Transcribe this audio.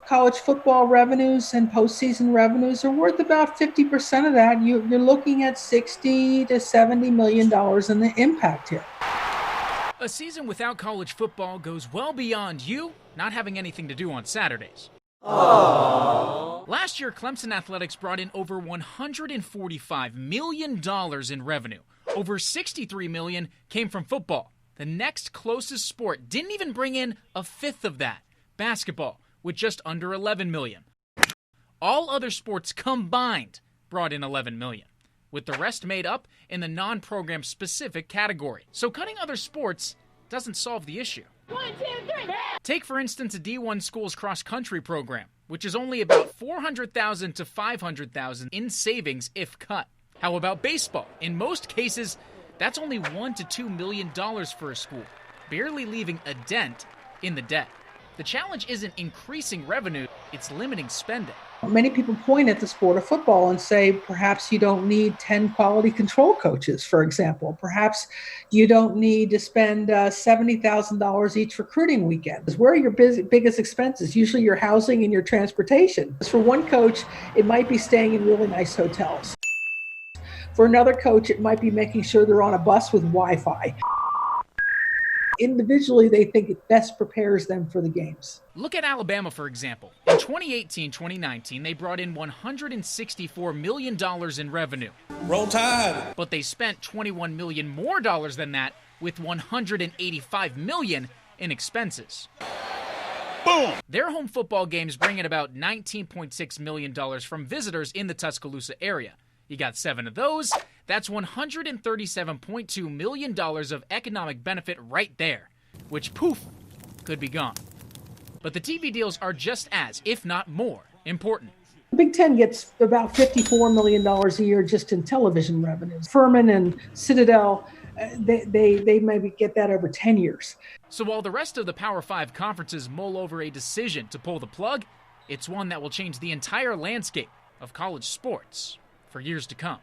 college football revenues and postseason revenues are worth about 50% of that. You're looking at $60 to $70 million in the impact here. A season without college football goes well beyond you not having anything to do on Saturdays. Aww. Last year, Clemson Athletics brought in over $145 million in revenue. Over $63 million came from football. The next closest sport didn't even bring in a fifth of that, basketball, with just under $11 million. All other sports combined brought in $11 million, with the rest made up in the non-program specific category. So cutting other sports doesn't solve the issue. 1, 2, 3. Take, for instance, a D1 school's cross-country program, which is only about $400,000 to $500,000 in savings if cut. How about baseball? In most cases, that's only $1 to $2 million for a school, barely leaving a dent in the debt. The challenge isn't increasing revenue, it's limiting spending. Many people point at the sport of football and say, perhaps you don't need 10 quality control coaches, for example. Perhaps you don't need to spend $70,000 each recruiting weekend. Where are your biggest expenses? Usually your housing and your transportation. For one coach, it might be staying in really nice hotels. For another coach, it might be making sure they're on a bus with Wi-Fi. Individually, they think it best prepares them for the games. Look at Alabama, for example. In 2018-2019, they brought in $164 million in revenue. Roll Tide! But they spent $21 million more than that, with $185 million in expenses. Boom! Their home football games bring in about $19.6 million from visitors in the Tuscaloosa area. You got 7 of those. That's $137.2 million of economic benefit right there, which, poof, could be gone. But the TV deals are just as, if not more, important. The Big Ten gets about $54 million a year just in television revenues. Furman and Citadel, they maybe get that over 10 years. So while the rest of the Power 5 conferences mull over a decision to pull the plug, it's one that will change the entire landscape of college sports for years to come.